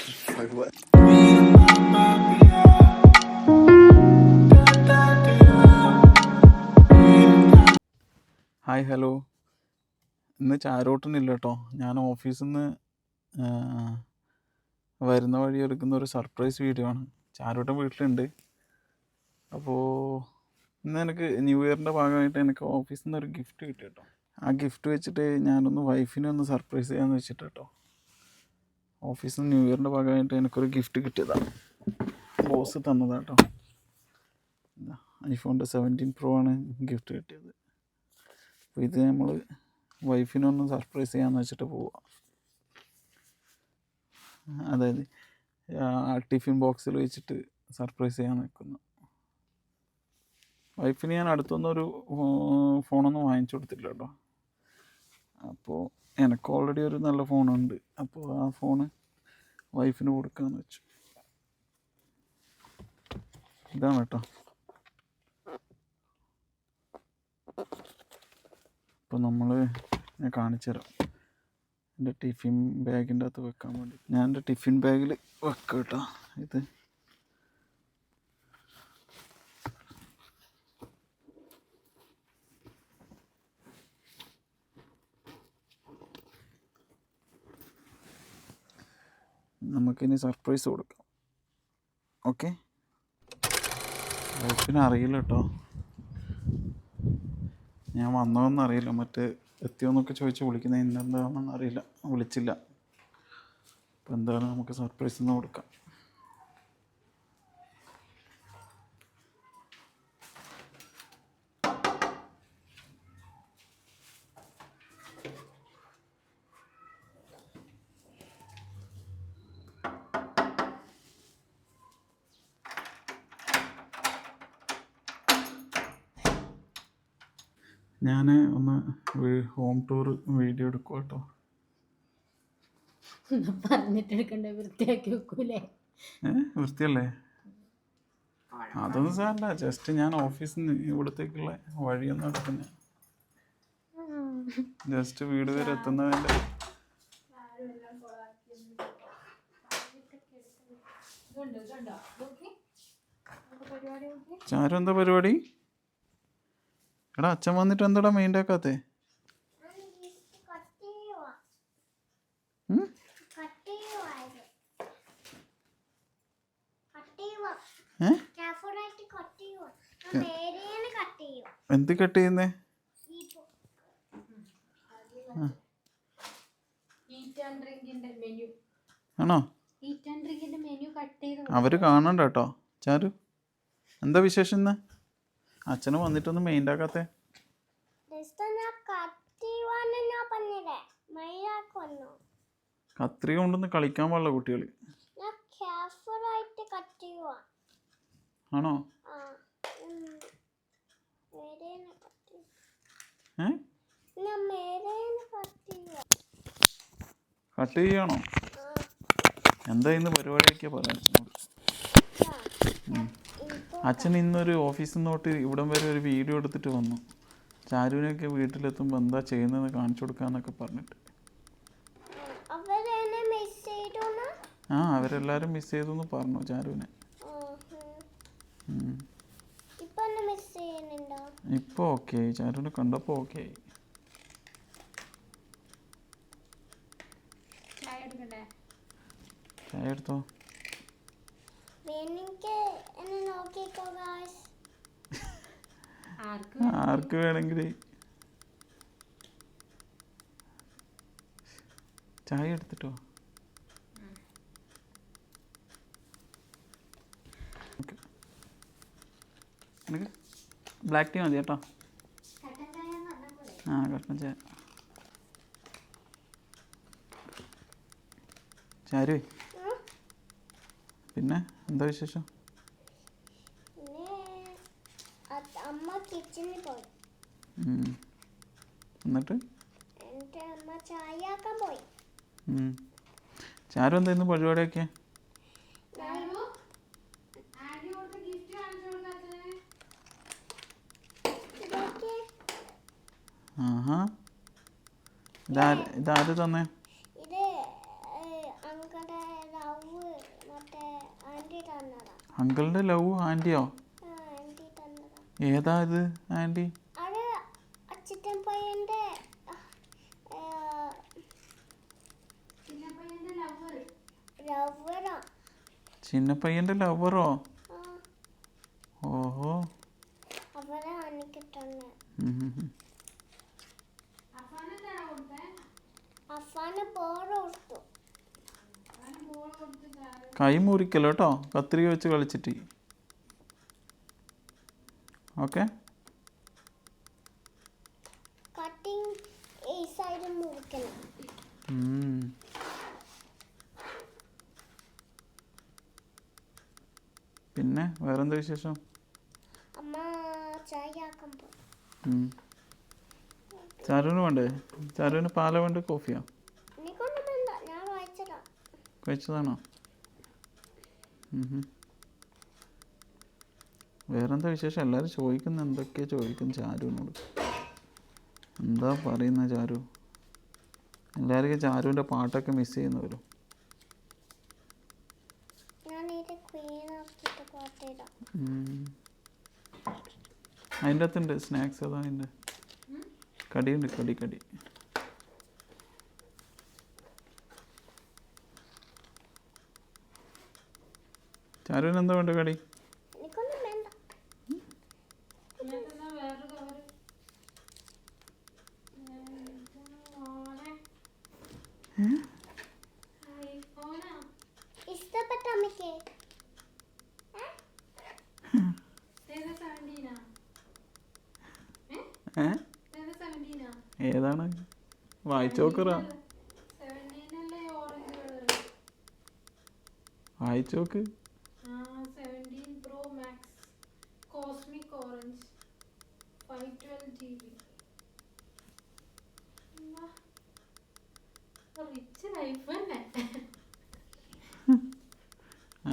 Like what? Hi hello. ഇന്ന് ചാരോട്ടനില്ല കേട്ടോ. ഞാൻ ഓഫീസിൽ നിന്ന് വരുന്ന വഴി എടുക്കുന്ന ഒരു സർപ്രൈസ് വീഡിയോ ആണ്. ചാരോട്ടൻ വീട്ടിലുണ്ട്. അപ്പോൾ ഇന്ന് എനിക്ക് ന്യൂ ഇയറിൻ്റെ ഭാഗമായിട്ട് എനിക്ക് ഓഫീസിൽ നിന്ന് ഒരു ഗിഫ്റ്റ് കിട്ടി കേട്ടോ. ആ ഗിഫ്റ്റ് വെച്ചിട്ട് ഞാനൊന്ന് വൈഫിനെ ഒന്ന് സർപ്രൈസ് ചെയ്യാമെന്ന് വെച്ചിട്ട് കേട്ടോ. ഓഫീസിൽ നിന്ന് ന്യൂ ഇയറിൻ്റെ ഭാഗമായിട്ട് എനിക്കൊരു ഗിഫ്റ്റ് കിട്ടിയതാണ്. ബോസ് തന്നതാണ് കേട്ടോ. ഐഫോണിൻ്റെ 17 Pro ആണ് ഗിഫ്റ്റ് കിട്ടിയത്. അപ്പോൾ ഇത് നമ്മൾ വൈഫിനൊന്ന് സർപ്രൈസ് ചെയ്യാമെന്ന് വെച്ചിട്ട് പോവാം. അതായത് ടിഫിൻ ബോക്സിൽ വെച്ചിട്ട് സർപ്രൈസ് ചെയ്യാൻ നിൽക്കുന്നു. വൈഫിന് ഞാൻ അടുത്തൊന്നൊരു ഫോണൊന്നും വാങ്ങിച്ചു കൊടുത്തില്ല കേട്ടോ. അപ്പോൾ എനിക്ക് ഓൾറെഡി ഒരു നല്ല ഫോണുണ്ട്. അപ്പോൾ ആ ഫോണ് വൈഫിന് കൊടുക്കാമെന്ന് വെച്ചു. ഇതാണ് കേട്ടോ. അപ്പോൾ ഞാൻ കാണിച്ചു തരാം. എൻ്റെ ടിഫിൻ ബാഗിൻ്റെ അകത്ത് വെക്കാൻ വേണ്ടി ഞാൻ എൻ്റെ ടിഫിൻ ബാഗിൽ വെക്കാം കേട്ടോ. ഇത് നമുക്കിനി സർപ്രൈസ് കൊടുക്കാം. ഓക്കെ. വൈഫിന് അറിയില്ല കേട്ടോ, ഞാൻ വന്നതെന്ന് അറിയില്ല. എത്തിയോന്നൊക്കെ ചോദിച്ച് വിളിക്കുന്നത് ഇന്നെന്താണെന്ന് അറിയില്ല, വിളിച്ചില്ല. അപ്പോൾ എന്താണ് നമുക്ക് സർപ്രൈസ് എന്ന് കൊടുക്കാം. ഞാൻ ഒന്ന് ഹോം ടൂർ വീഡിയോ എടുക്കും കേട്ടോ. പറഞ്ഞിട്ടെടുക്കണ്ടേ, വൃത്തിയാക്കി വെക്കൂലേ? വൃത്തിയല്ലേ? അതൊന്നും സാരല്ല. ജസ്റ്റ് ഞാൻ ഓഫീസിൽ നിന്ന് ഇവിടത്തേക്കുള്ള വഴിയൊന്നും എടുക്കുന്നത്, ജസ്റ്റ് വീട് വരെ എത്തുന്നതിൻ്റെ. ചാരു എന്താ പരിപാടി? എടാ അച്ഛൻ വന്നിട്ട് എന്താടാ മെയിൻ്റെ ആക്കാത്തേ? എന്ത് കട്ട് ചെയ്യുന്നേ? ആണോ? അവര് കാണണ്ട കേട്ടോ. ചാരു എന്താ വിശേഷം ഇന്ന്? അച്ഛനും വന്നിട്ടൊന്നും മെയിൻ്റെ ആക്കാത്തേ? കത്രി കൊണ്ടൊന്ന് കളിക്കാൻ പാടില്ല കുട്ടികൾ. ആണോ? കട്ട് ചെയ്യാണോ? എന്താ ഇന്ന് പരിപാടിയൊക്കെ പറയാം. അച്ഛൻ ഇന്നൊരു ഓഫീസിൽ നിന്നോട്ട് ഇവിടം വരെ ഒരു വീഡിയോ എടുത്തിട്ട് വന്നു. ചാരുവിനൊക്കെ വീട്ടിലെത്തുമ്പോൾ എന്താ ചെയ്യുന്നതെന്ന് കാണിച്ചു കൊടുക്കാന്നൊക്കെ പറഞ്ഞിട്ട്. അവരെല്ലാരും മിസ് ചെയ്തു എന്ന് പറഞ്ഞു ചാരുവിനെ. ഇപ്പൊ ഓക്കെ ആയി. ചാരുവിനെ കണ്ടപ്പോ ഓക്കെ ആയി. ചായ എടുത്തോ. ആർക്ക് വേണമെങ്കിൽ ചായ എടുത്തിട്ടോ. എനിക്ക് ബ്ലാക്ക് ടീ മതി കേട്ടോ. കട്ടൻ ചായ. ചാരു പിന്നെ എന്താ വിശേഷം? എന്നിട്ട് ചാരു എന്താ ഇന്ന് പരിപാടിയൊക്കെ? ഇതാര് തന്നെ? അങ്കിളിൻ്റെ ലവ് ആൻറ്റിയോ? ഏതാ ഇത് ആൻറ്റി? ചിന്നപ്പയ്യൻ്റെ ലവറോ? ഓഹോ. കൈ മുറിക്കല്ലോ കേട്ടോ, കത്രിക വെച്ച് കളിച്ചിട്ട്. ഓക്കെ. പിന്നെ വേറെന്താ വിശേഷം? ചാരുവിന് വേണ്ടേ? ചാരുവിന് പാല വേണ്ട കോഫിയോ? കഴിച്ചതാണോ? വേറെന്താ വിശേഷം? എല്ലാവരും ചോദിക്കുന്ന എന്തൊക്കെയാ ചോദിക്കും ചാരുവിനോട്. എന്താ പറയുന്ന ചാരു? എല്ലാവർക്കും ചാരുവിൻ്റെ പാട്ടൊക്കെ മിസ് ചെയ്യുന്നവരും. അതിൻ്റെ അകത്തുണ്ട് സ്നാക്സ്. അതാ അതിൻ്റെ കടിയുണ്ട്, കടി. ചാരുവിന് എന്താ വേണ്ട കടി? ഏതാണ്? വായിച്ചോക്കറ, വായിച്ചോക്ക്.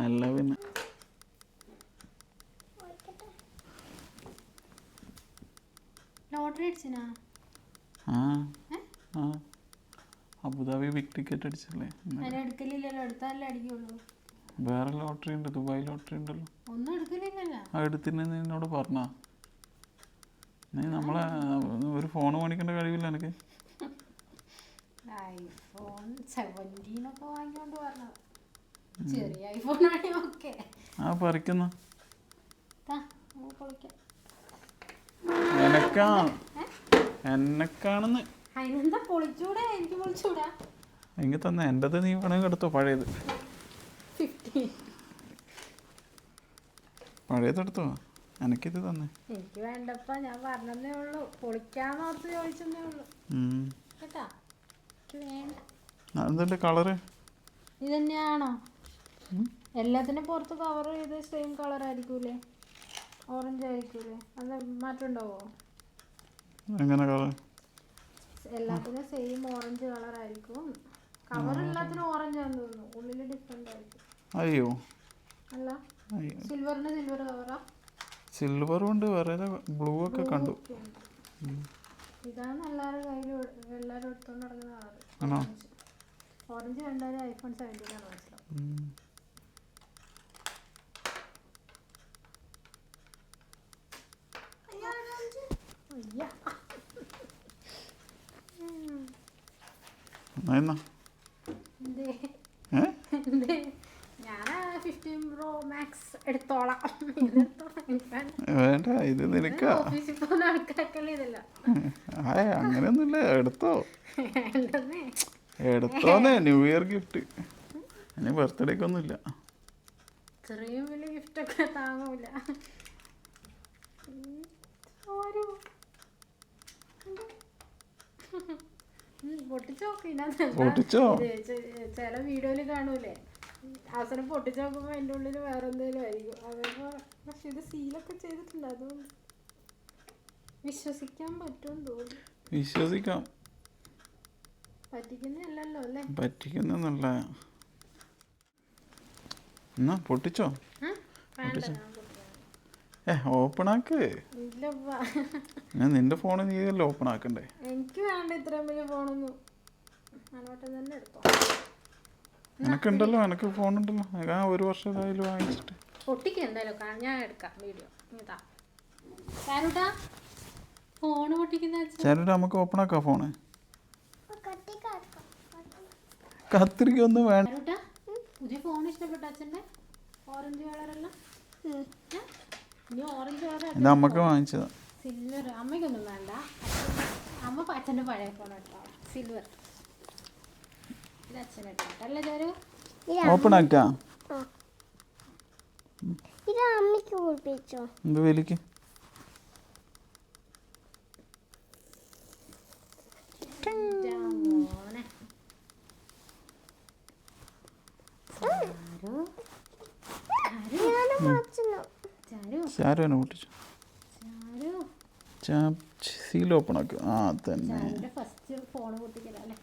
അല്ല പിന്നെ ലോട്ടറി അടിച്ചിനാ? അബുദാബി ബിഗ് ടിക്കറ്റ് അടിച്ചല്ലേ? എടുക്കലില്ലല്ലോ, എടുത്താലേ അടിക്കുള്ളൂ. വേറെ ലോട്ടറി ഉണ്ട്, ദുബായ് ലോട്ടറി ഉണ്ടല്ലോ. ഒന്നും എടുക്കലില്ലല്ലോ. ആ എടുത്തിന് നിന്നോട് പറഞ്ഞാ? നീ നമ്മളെ ഒരു ഫോൺ മേടിക്കേണ്ട കഴിവില്ല എനിക്ക്. ഐഫോൺ 17 ഒക്കെ വാങ്ങിക്കൊണ്ട് പറഞ്ഞത്. ചെറിയ ഐഫോൺ ആണെങ്കിൽ ഓക്കെ. പറിക്കുന്ന എന്നെക്കാണെന്ന്. അതിനെന്താ പൊളിച്ചൂടാ? എനിക്ക് പൊളിച്ചൂടാ. എങ്കിൽ തന്നെ എൻ്റെത് നീ വേണമെങ്കിൽ എടുത്തോ. പഴയതെടുത്തോ, എനിക്കിത് തന്നെ. എനിക്ക് വേണ്ടപ്പ, ഞാൻ പറഞ്ഞതേ ഉള്ളൂ. പൊളിക്കാന്നോർത്ത് ചോദിച്ചതേ ഉള്ളൂ കേട്ടാ. എനിക്ക് വേണ്ട. അതെന്താ കളറ്? ഇത് തന്നെയാണോ? എല്ലാത്തിനും പുറത്ത് കവർ ചെയ്ത് സെയിം കളർ ആയിരിക്കൂലേ? ഓറഞ്ച് ആയിരിക്കൂലേ? അത് മാറ്റം ഉണ്ടാവോ? എങ്ങനെ കളർ? എല്ലാത്തിനും സെയിം ഓറഞ്ച് കളർ ആയിരിക്കും. കവർ എല്ലാത്തിനും ഓറഞ്ച് ആണെന്ന് തോന്നുന്നു, ഉള്ളിൽ ഡിഫറെന്റ് ആയിരിക്കും. അയ്യോ, അല്ല സിൽവറിന് സിൽവർ കവറാ? സിൽവറും ഉണ്ട്, വേറെ ബ്ലൂ ഒക്കെ കണ്ടു. ഇതാണ് എല്ലാവരും കയ്യിൽ, എല്ലാവരും എടുത്തോണ്ട് നടക്കുന്ന കളർ. ഓറഞ്ച് കണ്ടാലും ഐഫോൺ 17 ആണ് മനസ്സിലാവും. ഞാൻ 15 Pro Max എടുത്തോളാം. വേണ്ട, ഇത് നിനക്കാ. ഓഫീസിൽ പോകുന്ന ആൾക്കാർക്കല്ലേ ഇതല്ല. അങ്ങനെയൊന്നുമില്ല, എടുത്തോന്നേ. New year gift. ഇനി ബർത്ത്ഡേക്കൊന്നുമില്ല. ഇത്രയും വലിയ ഗിഫ്റ്റൊക്കെ താങ്ങൂല. പൊട്ടിച്ചോ? ചില വീഡിയോയില് കാണൂലേ, അവസാനം പൊട്ടിച്ചു നോക്കുമ്പോ അതിന്റെ ഉള്ളിൽ വേറെ എന്തെങ്കിലും ആയിരിക്കും. അതേപോലെ പക്ഷെ ഇത് സീലൊക്കെ ചെയ്തിട്ടുണ്ട്, അതുകൊണ്ട് വിശ്വസിക്കാൻ പറ്റുമെന്ന് തോന്നുന്നു. വിശ്വസിക്കാം. പറ്റിക്കുന്നല്ലോ അല്ലേ? പറ്റിക്കുന്നല്ല. എന്നാ പൊട്ടിച്ചോ? ഓപ്പൺ ആക്ക്. ഞാൻ നിന്റെ ഫോണ് നീയല്ലേ ഓപ്പൺ ആക്കണ്ടേ? എനിക്ക് വേണ്ട ഇത്രയും വലിയ ഫോണൊന്നും. അങ്ങോട്ട് തന്നെ എടുത്തോ. എനക്കുണ്ടല്ലോ, എനക്ക് ഫോണുണ്ടല്ലോ. ഞാൻ 1 വർഷം ഏതായാലും വാങ്ങിച്ചിട്ട്. പൊട്ടിക്ക് എന്തായാലും ഞാൻ എടുക്കാം വീഡിയോ. ഇതാ ചാരൂട്ടാ ഫോണ് പൊട്ടിക്കുന്ന ചാരൂട്ട നമുക്ക് ഓപ്പൺ ആക്കാം ഫോണ്. കത്തിരിക്ക ഒന്നും വേണ്ട. ചാരൂട്ടാ പുതിയ ഫോൺ ഇഷ്ടപ്പെട്ട അച്ഛൻ്റെ ഓറഞ്ച് കളറെല്ലാം? ഇനി ഓറഞ്ച് കളർ ഇത് അമ്മക്ക് വാങ്ങിച്ചതാ. സിൽവർ അമ്മയ്ക്കൊന്നും വേണ്ട. അമ്മ അച്ഛൻ്റെ പഴയ ഫോൺ കേട്ടോ, സിൽവർ. ഇത് അച്ഛനിട്ടോ അല്ലേ ചാരു? ഓപ്പൺ ആക്കാം. ഇത് അമ്മയ്ക്ക് കുളിപ്പിച്ചോ? എന്ത് വലിക്ക്? ചാരുവിനെ പൊട്ടിച്ചു. സീൽ ഓപ്പൺ ആക്കുക. ആ തന്നെ ഫസ്റ്റ് ഫോൺ പൊട്ടിക്കലല്ലേ.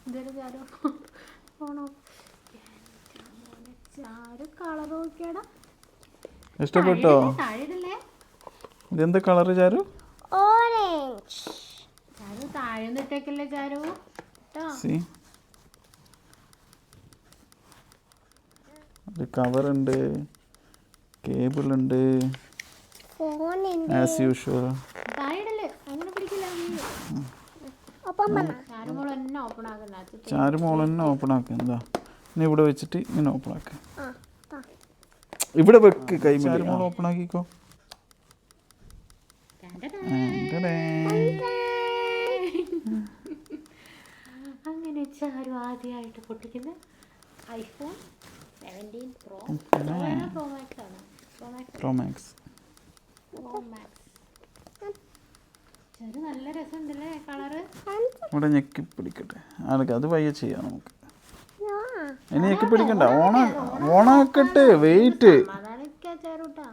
ഇതൊരു ചാരു ഫോണോ ചാരു കളർ നോക്കിയാടാ. ഇഷ്ടപ്പെട്ടോ? താഴെയിടല്ലേ. ഇതെന്ത് കളറ് ചാരു? ഓറഞ്ച്. ചാരു താഴെ നിട്ടേക്കല്ലേ ചാരു കേട്ടോ. ഒരു കവറുണ്ട്, കേബിൾ ഉണ്ട്, ആസ് യൂഷ്വൽ. താഴെയിടല്ലേ, അങ്ങനെ പിടിക്കില്ല. ചാരുമോൾ തന്നെ ഓപ്പൺ ആക്കണ്ട. ചാരുമോൾ തന്നെ ഓപ്പൺ ആക്കുക. എന്താ ഇനി ഇവിടെ വെച്ചിട്ട് ഇങ്ങനെ ഓപ്പൺ ആക്കുക. ഇവിടെ വെക്ക് കൈ. ചാരുമോൾ ഓപ്പൺ ആക്കിക്കോ. അങ്ങനെ ചാരു ആദ്യമായിട്ട് പൊട്ടിക്കുന്ന ഐഫോൺ 17 പ്രോ. പ്രോ മാക്സ് ആണ്. Pro max. ചാരു നല്ല രസമുണ്ടല്ലേ കളറ്. ഇവിടെ ഞെക്കി പിടിക്കട്ടെ. അത് പയ്യെ ചെയ്യാം നമുക്ക്. ഇനി ഞെക്കി പിടിക്കണ്ട. ഓണാക്കട്ടെ. വെയിറ്റ്. ചാരുട്ടാ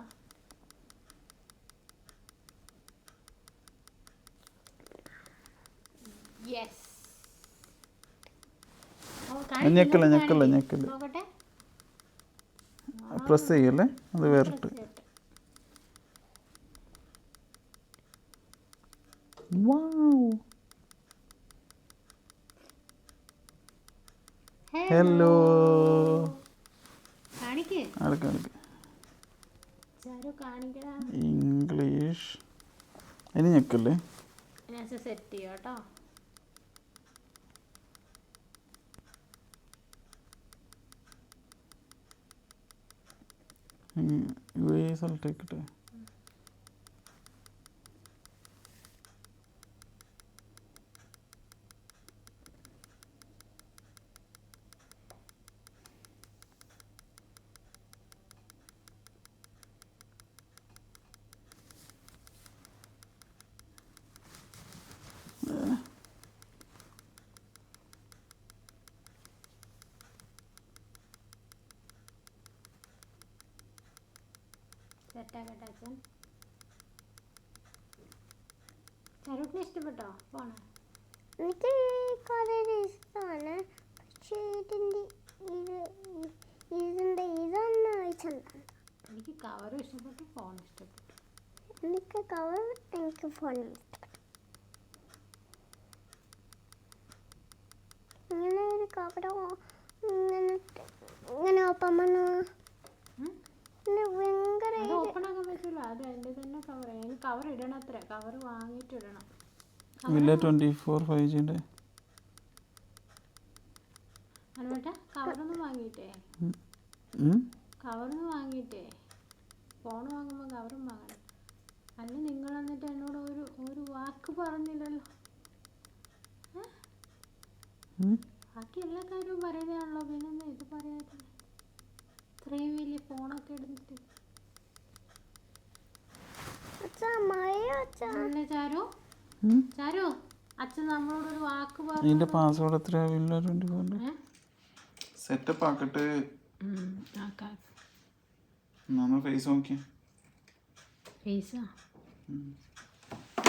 ഞെക്കല്ല ഞെക്കല്ല ഞെക്കല്ല. പ്രസ് ചെയ്യല്ലേ, അത് വേറിട്ട്. ഹലോ. ഇംഗ്ലീഷ്. ഇനി ഞെക്കല്ലേ. സെറ്റ് ചെയ്യാട്ടോ. സ്ഥലത്തേക്കിട്ടെ. സെറ്റാക്കട്ടെ അച്ഛൻ. ചാരുട്ടിനെ ഇഷ്ടപ്പെട്ടോ ഫോണ്? എനിക്ക് കളർ ഇഷ്ടമാണ്, പക്ഷേ ഇതൊന്നും ഇഷ്ടമല്ല. എനിക്ക് കവറും ഇഷ്ടപ്പെട്ടു, ഫോൺ ഇഷ്ടപ്പെട്ടു. എനിക്ക് കവർ, എനിക്ക് ഫോൺ ഇഷ്ടപ്പെട്ടു. ഇങ്ങനെ ഒരു കവർ ഇങ്ങനെ ഓപ്പൺ பண்ணு. ഓപ്പൺ ആക്കാൻ പറ്റില്ല. അത് അതിൻ്റെ തന്നെ കവർ. അതിന് കവർ ഇടണം. അത്ര കവർ വാങ്ങിയിട്ട് ഇടണം. 24 5G അനുവേട്ടാ കവറൊന്നും വാങ്ങിയിട്ടേ. കവറൊന്നും വാങ്ങിയിട്ടേ. ഫോൺ വാങ്ങുമ്പോൾ കവറും വാങ്ങണം. അല്ല നിങ്ങൾ എന്നിട്ട് എന്നോട് ഒരു വാക്ക് പറഞ്ഞില്ലല്ലോ. ബാക്കി എല്ലാ കാര്യവും പറയുന്നതാണല്ലോ. പിന്നെ ഇത് പറയാതെ ഇത്രയും വലിയ ഫോണൊക്കെ എടുത്തിട്ട്. ചാരു ചാരു അച്ഛൻ നമ്മളോടൊരു വാക്ക് പറഞ്ഞു. ഇതിന്റെ പാസ്വേഡ് എത്രയാ? സെറ്റപ്പ് ആക്കട്ടെ. ഫേസ് നോക്കി. ഫേസാ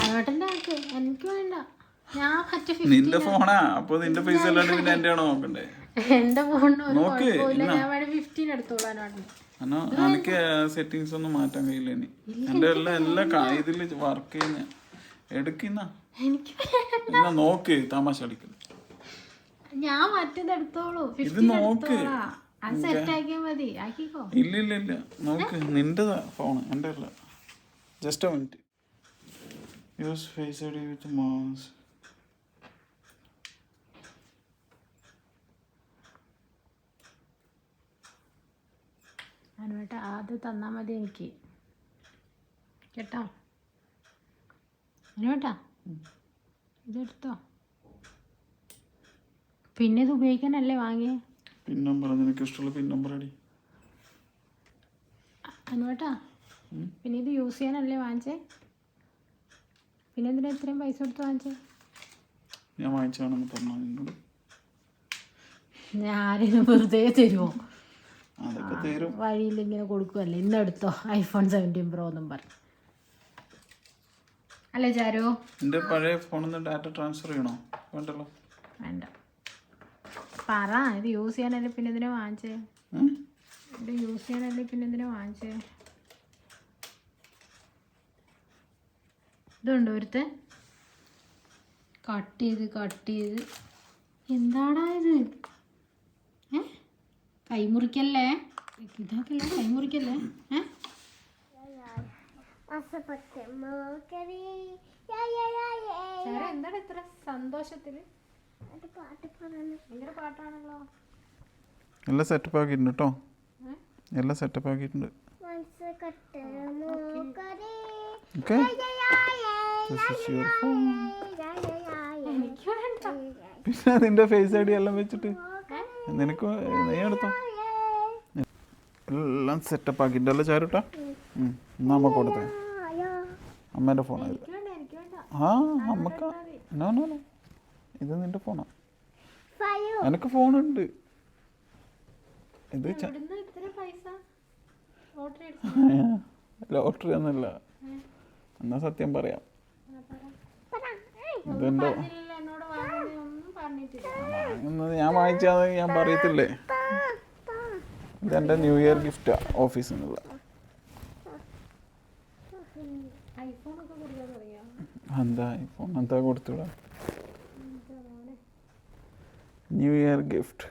അനുവേട്ടൻ്റെ ആക്ക്. എനിക്ക് വേണ്ട. ഞാൻ മറ്റേ നിന്റെ ഫോണാ. അപ്പൊ നിന്റെ ഫേസ് അല്ലാണ്ട് പിന്നെ എന്റെ ആണോ നോക്കണ്ടേ? എന്റെ ഫോണിന് ഒരു കുഴപ്പമില്ല. ഞാൻ വേണേ 15 എടുത്തോളൂ അനുവേട്ടന്. എനിക്ക് സെറ്റിങ്സ് ഒന്നും മാറ്റാൻ കഴിയില്ല. ഇനി എന്റെ എല്ലാം ഇതില് വർക്ക് ചെയ്യുന്ന എടുക്കുന്ന നോക്ക്. തമാശ അടിക്കുന്നു. ഞാൻ മറ്റേത് എടുത്തോളൂ. ഇത് നോക്ക്. അത് സെറ്റ് ആക്കിയാൽ മതി, ആക്കിക്കോ. ഇല്ല നോക്ക്, നിൻ്റെതാ ഫോണ്, എൻ്റെ അല്ല. Just a minute. Use Face ID with വിത്ത് മൗസ്. അനുവേട്ട അത് തന്നാൽ മതി എനിക്ക് കേട്ടോ. അനുവേട്ടാ ഇതെടുത്തോ. പിന്നെ ഇത് ഉപയോഗിക്കാനല്ലേ വാങ്ങിയേ? പിൻ നമ്പർ, നിനക്ക് ഇഷ്ടമുള്ള പിൻ നമ്പർ അടി. അനുവേട്ടാ പിന്നെ ഇത് യൂസ് ചെയ്യാനല്ലേ വാങ്ങിച്ചേ? പിന്നെ എന്തിനാ ഇത്രയും പൈസ കൊടുത്ത് വാങ്ങിച്ചേ? ഞാൻ വാങ്ങിച്ചാണെന്ന് പറഞ്ഞു നിന്നോട്. ഞാനിത് വെറുതെ തരുമോ? അതൊക്കെ തരും. വഴിയിൽ ഇങ്ങനെ കൊടുക്കുമല്ലേ, ഇന്നെടുത്തോ iPhone 17 Pro എന്നും പറഞ്ഞു അല്ലേ ചാരു? എൻ്റെ പഴയ ഫോണിൽ നിന്ന് ഡാറ്റ ട്രാൻസ്ഫർ ചെയ്യണോ? വേണ്ടല്ലോ. വേണ്ട. പറ, ഇത് യൂസ് ചെയ്യാനല്ലേ പിന്നെ എന്തിനാ വാങ്ങിച്ചേ? ഇത് യൂസ് ചെയ്യാനല്ലേ പിന്നെ എന്തിനാ വാങ്ങിച്ചേ? ഇതുണ്ടോ ഒരുത്തെ കട്ട് ചെയ്ത് എന്താടാ ഇത്? കൈമുറിക്കല്ലേ, ഇതാക്കല്ലേ, കൈമുറിക്കല്ലേ. എന്താണ് ഇത്ര സന്തോഷത്തില്? ഭയങ്കര പാട്ടാണല്ലോ. എല്ലാം സെറ്റപ്പ് ആക്കിയിട്ടുണ്ട് കേട്ടോ, എല്ലാം സെറ്റപ്പ് ആക്കിയിട്ടുണ്ട്. ഓക്കെ, പിന്നെ നിന്റെ ഫേസ് ഐ ഡി എല്ലാം വെച്ചിട്ട് നിനക്ക് നീ എടുത്തോ. എല്ലാം സെറ്റപ്പ് ആക്കിയിട്ടല്ലേ ചാരുട്ടാ? എന്നാ അമ്മ കൊടുത്തേ, അമ്മേൻ്റെ ഫോണാണ് ഇത്. ആ അമ്മക്ക നോ നോ നോ, ഇത് നിന്റെ ഫോണാ. എനിക്ക് ഫോണുണ്ട്. ഇത് ലോട്ടറി ഒന്നുമില്ല, എന്നാ സത്യം പറയാം. ഇതെന്തോ വാങ്ങുന്നത് ഞാൻ വാങ്ങിച്ചാന്ന് ഞാൻ പറയത്തില്ലേ. ഇതെൻ്റെ ന്യൂ ഇയർ ഗിഫ്റ്റാ ഓഫീസിൽ നിന്നുള്ള. എന്താ ഐഫോൺ എന്താ കൊടുത്തുവിടാ? New year gift.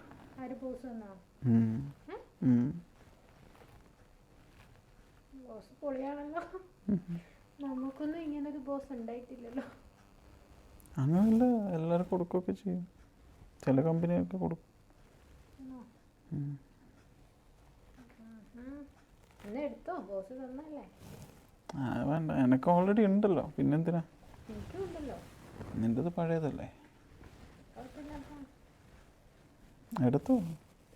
നമുക്കൊന്നും ഇങ്ങനൊരു ബോസ് ഉണ്ടായിട്ടില്ലല്ലോ. അങ്ങനല്ല, എല്ലാവരും കൊടുക്കുകയൊക്കെ ചെയ്യും, ചില കമ്പനിയൊക്കെ കൊടുക്കും. എടുത്തോ, ബോസ് തന്നല്ലേ. വേണ്ട, എനിക്ക് ഓൾറെഡി ഉണ്ടല്ലോ, പിന്നെന്തിനാ? എനിക്കുണ്ടല്ലോ. നിൻ്റെത് പഴയതല്ലേ, എടുത്തോ.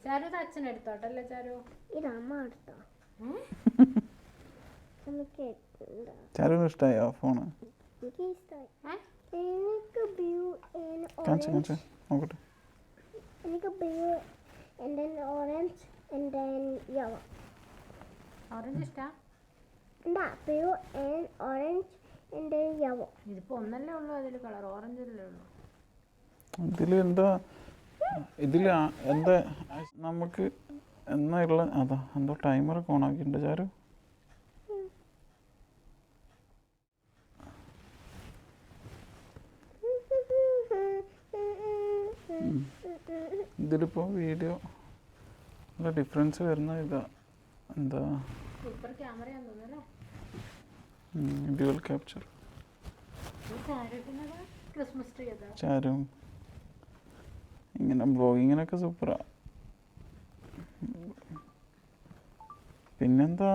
ചാരു അച്ഛൻ എടുത്തോട്ടല്ലേ ചാരു? ചാരുവിന് ഇഷ്ടമായോ ഫോണ്? കാണിച്ചു നോക്കട്ടെ. ഓറഞ്ച് ഇഷ്ടാ? ഇതിപ്പോ ഒന്നല്ലേ ഉള്ളൂ അതില് കളർ, ഓറഞ്ച് അല്ലേ ഉള്ളൂ. ഇതിലെന്താ, എന്താ നമുക്ക് എന്നാ ഉള്ള അതാ എന്തോ ടൈമറൊക്കെ ഓൺ ആക്കിയിട്ടുണ്ട് ചാരു. ഇതിലിപ്പോൾ വീഡിയോ നല്ല ഡിഫറൻസ് വരുന്ന ഇതാ, എന്താ ഡ്യുവൽ ക്യാപ്ചർ. ചാരും ഇങ്ങനെ ബ്ലോഗിങ്ങിനൊക്കെ സൂപ്പറാ. പിന്നെന്താ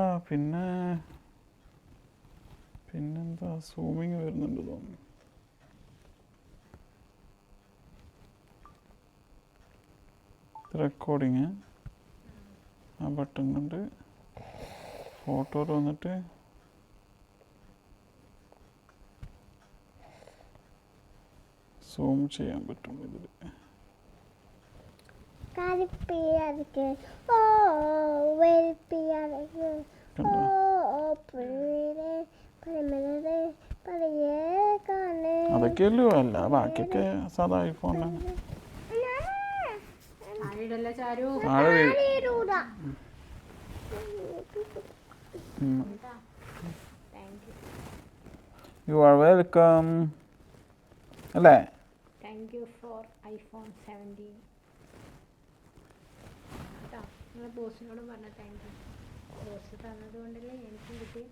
സൂമിങ് വരുന്നുണ്ട് തോന്നുന്നു. റെക്കോർഡിങ് ആ ബട്ടൺ കൊണ്ട് ഫോട്ടോയിൽ വന്നിട്ട് സൂം ചെയ്യാൻ പറ്റും ഇതിൽ. അതൊക്കെയല്ലോ, അല്ല ബാക്കിയൊക്കെ സാധാ ഐഫോണാണ്. യു ആർ വെൽക്കം അല്ലേ? Thank you for iPhone 17. നിങ്ങളെ ബോസിനോടും പറഞ്ഞ താങ്ക് യു. ബോസ് തന്നത് കൊണ്ടല്ലേ എനിക്കും കിട്ടി.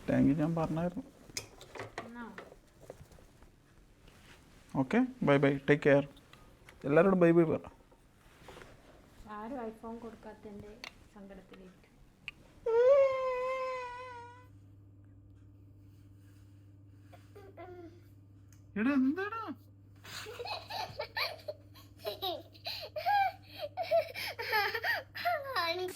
താങ്ക് യു ഞാൻ പറഞ്ഞായിരുന്നു. എന്നാ okay, bye bye, take care. എല്ലാവരോടും ബൈ ബൈ പറ. ആരും ഐഫോൺ കൊടുക്കാത്തതിൻ്റെ സങ്കടത്തിലേക്ക്. എടാ എന്താടാ Honey.